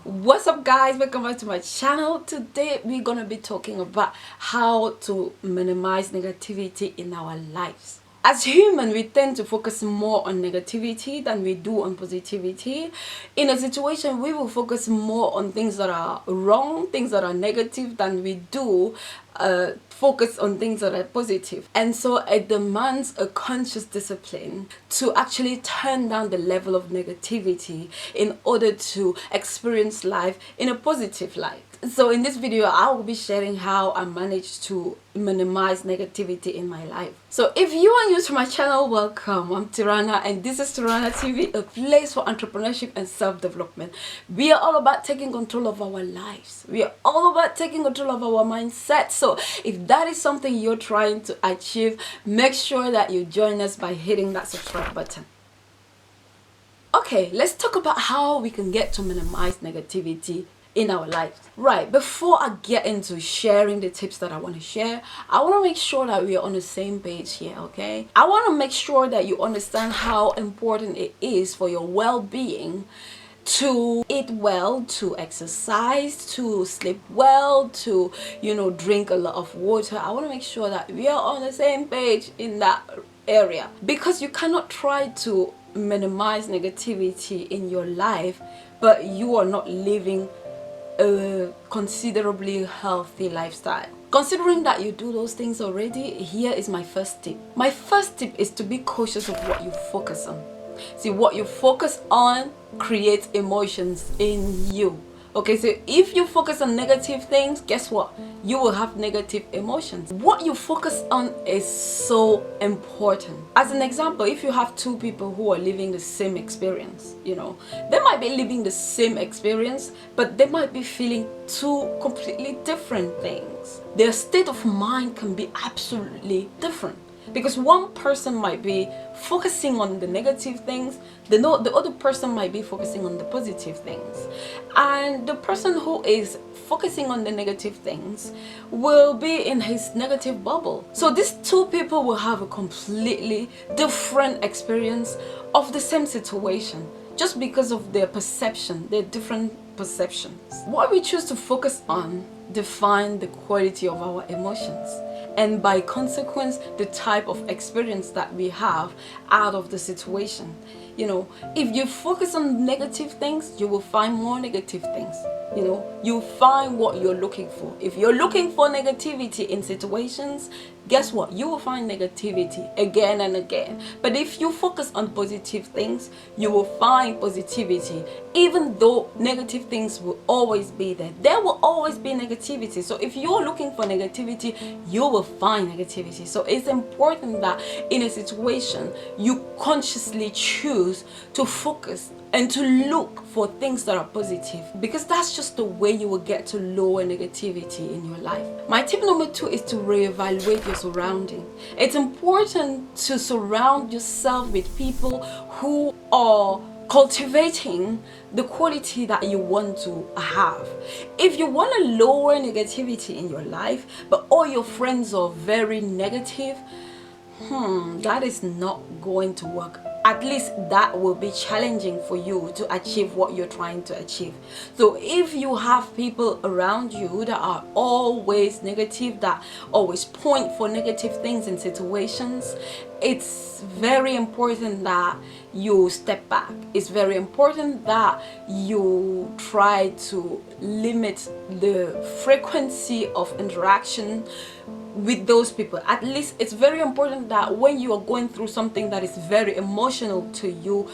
What's up guys, welcome back to my channel. Today we're gonna be talking about how to minimize negativity in our lives. As human, we tend to focus more on negativity than we do on positivity. In a situation, we will focus more on things that are wrong, things that are negative, than we do focus on things that are positive. And so it demands a conscious discipline to actually turn down the level of negativity in order to experience life in a positive light. So in this video, I will be sharing how I managed to minimize negativity in my life. So if you are new to my channel, welcome. I'm Tyrana and this is Tyrana TV, a place for entrepreneurship and self-development. We are all about taking control of our lives. We are all about taking control of our mindset. So if that is something you're trying to achieve, make sure that you join us by hitting that subscribe button. Okay, let's talk about how we can get to minimize negativity in our lives. Right, before I get into sharing the tips that I want to share, I want to make sure that we are on the same page here, okay? I want to make sure that you understand how important it is for your well-being to eat well, to exercise, to sleep well, to, drink a lot of water. I want to make sure that we are on the same page in that area, because you cannot try to minimize negativity in your life but you are not living a considerably healthy lifestyle. Considering that you do those things already, here is my first tip. My first tip is to be cautious of what you focus on. See, what you focus on creates emotions in you. Okay, so if you focus on negative things, guess what? You will have negative emotions. What you focus on is so important. As an example, if you have two people who are living the same experience, they might be living the same experience, but they might be feeling two completely different things. Their state of mind can be absolutely different. Because one person might be focusing on the negative things, the other person might be focusing on the positive things. And the person who is focusing on the negative things will be in his negative bubble. So these two people will have a completely different experience of the same situation, just because of their perception, their different perceptions. What we choose to focus on define the quality of our emotions, and by consequence the type of experience that we have out of the situation. If you focus on negative things, you will find more negative things. You find what you're looking for. If you're looking for negativity in situations, guess what? You will find negativity again and again. But if you focus on positive things, you will find positivity. Even though negative things will always be there, there will always be negativity. So if you're looking for negativity, you will find negativity. So it's important that in a situation you consciously choose to focus and to look for things that are positive, because that's just the way you will get to lower negativity in your life. My tip number 2 is to reevaluate your surrounding. It's important to surround yourself with people who are cultivating the quality that you want to have. If you want to lower negativity in your life but all your friends are very negative, that is not going to work. At least that will be challenging for you to achieve what you're trying to achieve. So if you have people around you that are always negative, that always point for negative things in situations, it's very important that you step back. It's very important that you try to limit the frequency of interaction with those people. At least it's very important that when you are going through something that is very emotional to you,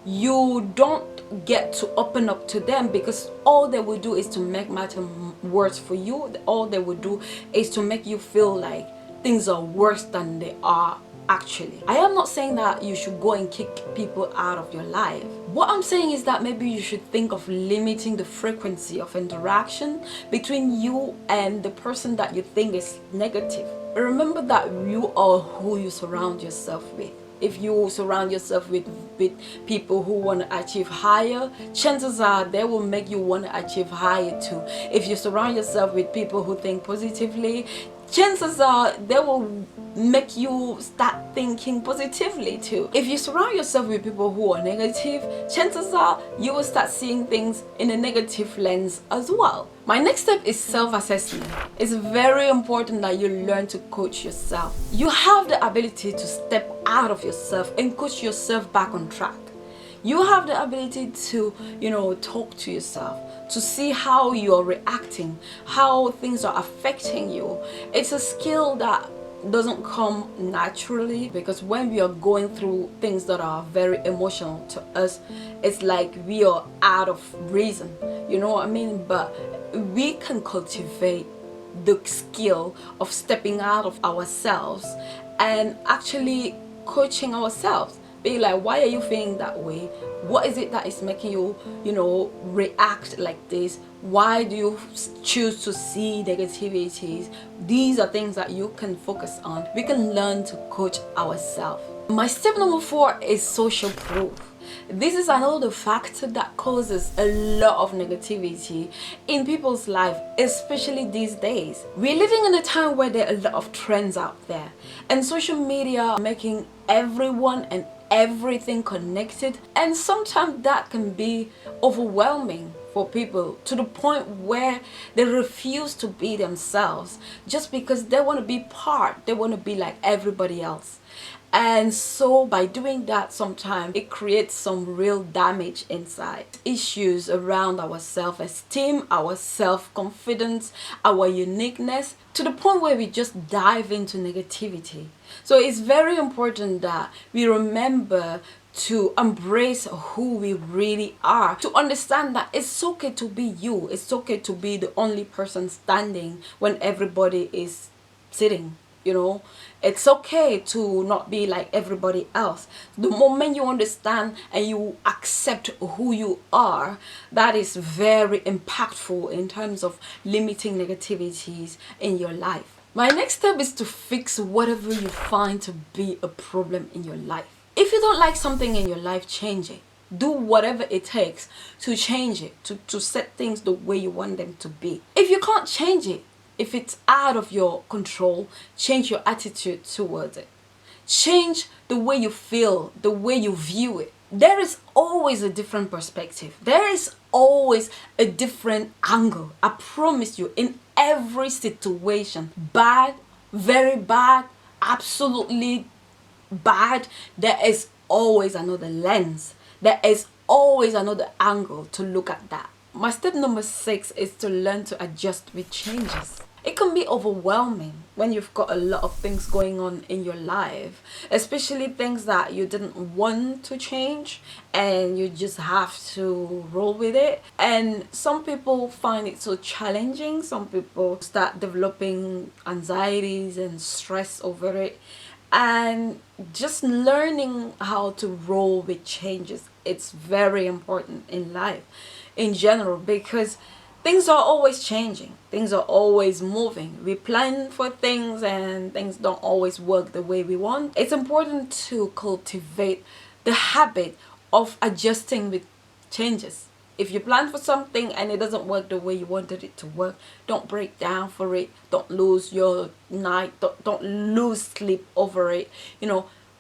you don't get to open up to them, because all they will do is to make matter worse for you. All they will do is to make you feel like things are worse than they are actually. I am not saying that you should go and kick people out of your life. What I'm saying is that maybe you should think of limiting the frequency of interaction between you and the person that you think is negative. Remember that you are who you surround yourself with. If you surround yourself with people who want to achieve higher, chances are they will make you want to achieve higher too. If you surround yourself with people who think positively, chances are they will make you start thinking positively too. If you surround yourself with people who are negative, chances are you will start seeing things in a negative lens as well. My next step is self-assessment. It's very important that you learn to coach yourself. You have the ability to step out of yourself and coach yourself back on track. You have the ability to, talk to yourself, to see how you're reacting, how things are affecting you. It's a skill that doesn't come naturally, because when we are going through things that are very emotional to us, it's like we are out of reason, you know what I mean? But we can cultivate the skill of stepping out of ourselves and actually coaching ourselves. Be like, why are you feeling that way? What is it that is making you, react like this? Why do you choose to see negativities? These are things that you can focus on. We can learn to coach ourselves. My step number 4 is social proof. This is another factor that causes a lot of negativity in people's life, especially these days. We're living in a time where there are a lot of trends out there, and social media are making everyone and everything connected, and sometimes that can be overwhelming for people to the point where they refuse to be themselves just because they want to be they want to be like everybody else. And so by doing that, sometimes it creates some real damage inside. Issues around our self-esteem, our self-confidence, our uniqueness, to the point where we just dive into negativity. So it's very important that we remember to embrace who we really are, to understand that it's okay to be you. It's okay to be the only person standing when everybody is sitting. It's okay to not be like everybody else. The moment you understand and you accept who you are, that is very impactful in terms of limiting negativities in your life. My next step is to fix whatever you find to be a problem in your life. If you don't like something in your life, change it. Do whatever it takes to change it, to set things the way you want them to be. If you can't change it, if it's out of your control, change your attitude towards it. Change the way you feel, the way you view it. There is always a different perspective. There is always a different angle. I promise you, in every situation, bad, very bad, absolutely bad, there is always another lens. There is always another angle to look at that. My step number 6 is to learn to adjust with changes. It can be overwhelming when you've got a lot of things going on in your life, especially things that you didn't want to change and you just have to roll with it. And some people find it so challenging. Some people start developing anxieties and stress over it. And just learning how to roll with changes, it's very important in life in general, because things are always changing, things are always moving. We plan for things and things don't always work the way we want. It's important to cultivate the habit of adjusting with changes. If you plan for something and it doesn't work the way you wanted it to work, don't break down for it. Don't lose your night. Don't lose sleep over it.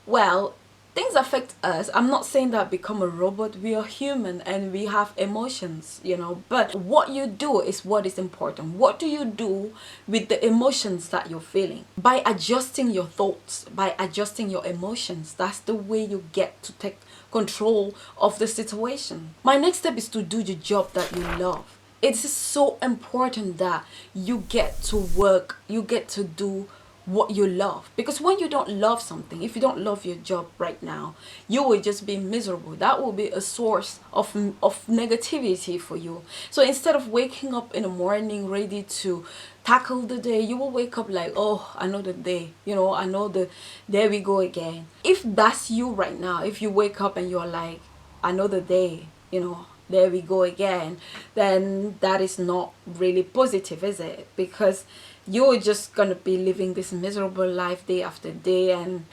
Well, things affect us. I'm not saying that become a robot. We are human and we have emotions, but what you do is what is important. What do you do with the emotions that you're feeling? By adjusting your thoughts, by adjusting your emotions, that's the way you get to take control of the situation. My next step is to do the job that you love. It's so important that you get to work, you get to do what you love, because when you don't love something, if you don't love your job right now, you will just be miserable. That will be a source of negativity for you. So instead of waking up in the morning ready to tackle the day, you will wake up like, oh, another day, there we go again. If that's you right now, if you wake up and you're like, another day, there we go again, then that is not really positive, is it? Because you're just gonna be living this miserable life day after day and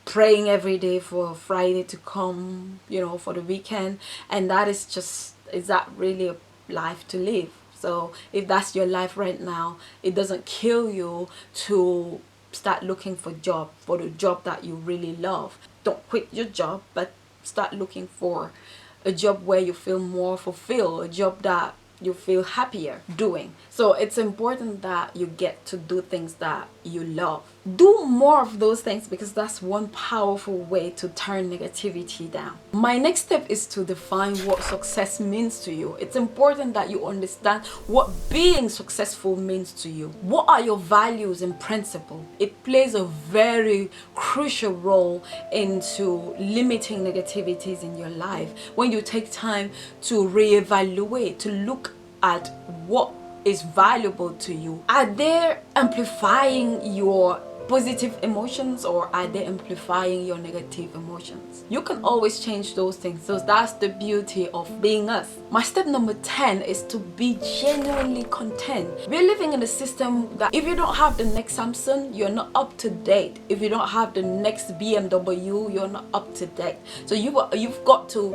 praying every day for Friday to come, for the weekend. And that is that really a life to live? So if that's your life right now, it doesn't kill you to start looking for the job that you really love. Don't quit your job, but start looking for a job where you feel more fulfilled, a job that you feel happier doing. So it's important that you get to do things that you love. Do more of those things, because that's one powerful way to turn negativity down. My next step is to define what success means to you. It's important that you understand what being successful means to you. What are your values and principles? It plays a very crucial role into limiting negativities in your life. When you take time to reevaluate, to look at what is valuable to you. Are they amplifying your positive emotions, or are they amplifying your negative emotions? You can always change those things. So that's the beauty of being us. My step number 10 is to be genuinely content. We're living in a system that if you don't have the next Samsung, you're not up to date. If you don't have the next BMW, you're not up to date. So you've got to,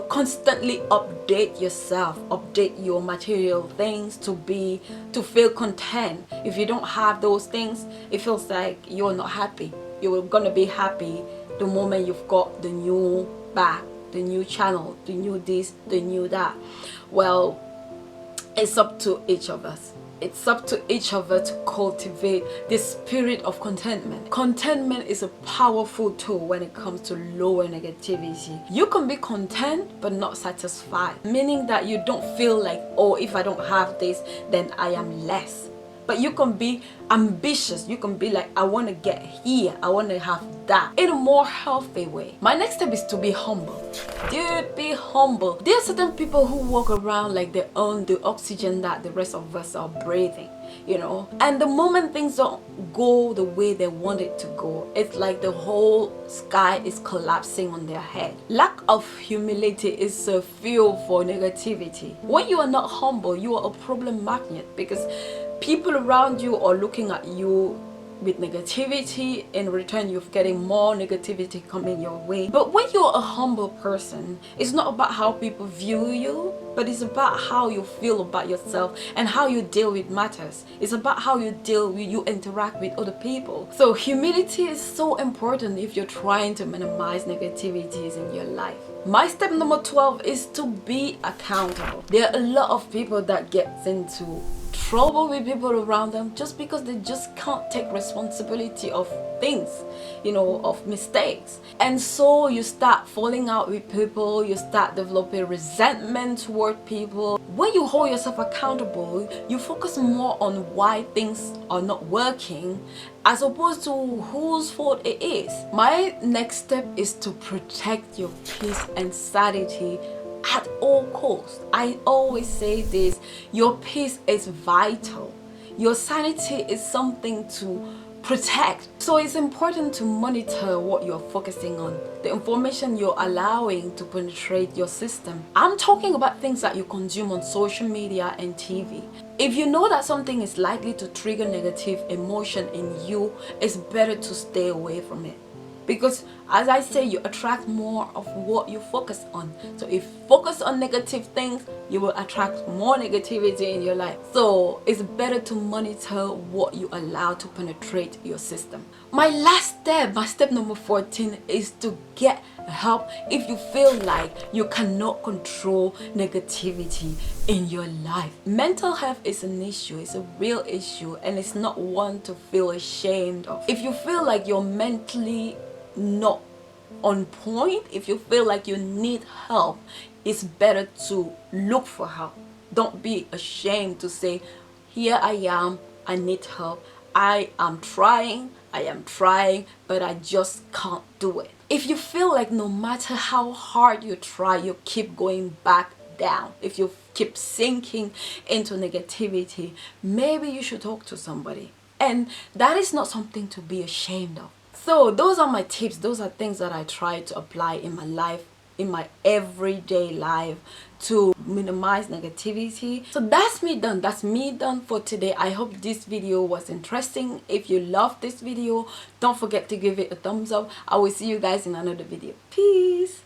constantly update yourself, update your material things to feel content. If you don't have those things, it feels like you're not happy. You're gonna be happy the moment you've got the new bag, the new channel, the new this, the new that. Well, it's up to each of us. It's up to each of us to cultivate this spirit of contentment. Contentment is a powerful tool when it comes to lower negativity. You can be content but not satisfied, meaning that you don't feel like, oh, if I don't have this, then I am less. But you can be ambitious. You can be like, I want to get here, I want to have that, in a more healthy way. My next step is to be humble. Dude, be humble. There are certain people who walk around like they own the oxygen that the rest of us are breathing, and the moment things don't go the way they want it to go, it's like the whole sky is collapsing on their head. Lack of humility is a fuel for negativity. When you are not humble, you are a problem magnet, because people around you are looking at you with negativity. In return, you're getting more negativity coming your way. But when you're a humble person, it's not about how people view you, but it's about how you feel about yourself and how you deal with matters. It's about how you interact with other people. So humility is so important if you're trying to minimize negativities in your life. My step number 12 is to be accountable. There are a lot of people that get into trouble with people around them just because they just can't take responsibility of things, of mistakes. And so you start falling out with people, you start developing resentment toward people. When you hold yourself accountable, you focus more on why things are not working as opposed to whose fault it is. My next step is to protect your peace and sanity at all costs. I always say this, your peace is vital. Your sanity is something to protect. So it's important to monitor what you're focusing on, the information you're allowing to penetrate your system. I'm talking about things that you consume on social media and TV. If you know that something is likely to trigger negative emotion in you, it's better to stay away from it. Because as I say, you attract more of what you focus on. So if you focus on negative things, you will attract more negativity in your life. So it's better to monitor what you allow to penetrate your system. My last step, my step number 14, is to get help if you feel like you cannot control negativity in your life. Mental health is an issue, it's a real issue, and it's not one to feel ashamed of. If you feel like you're mentally not on point, if you feel like you need help, it's better to look for help. Don't be ashamed to say, here I am, I need help, I am trying, but I just can't do it. If you feel like no matter how hard you try, you keep going back down, if you keep sinking into negativity, maybe you should talk to somebody. And that is not something to be ashamed of. So those are my tips. Those are things that I try to apply in my life, in my everyday life, to minimize negativity. So that's me done. That's me done for today. I hope this video was interesting. If you loved this video, don't forget to give it a thumbs up. I will see you guys in another video. Peace.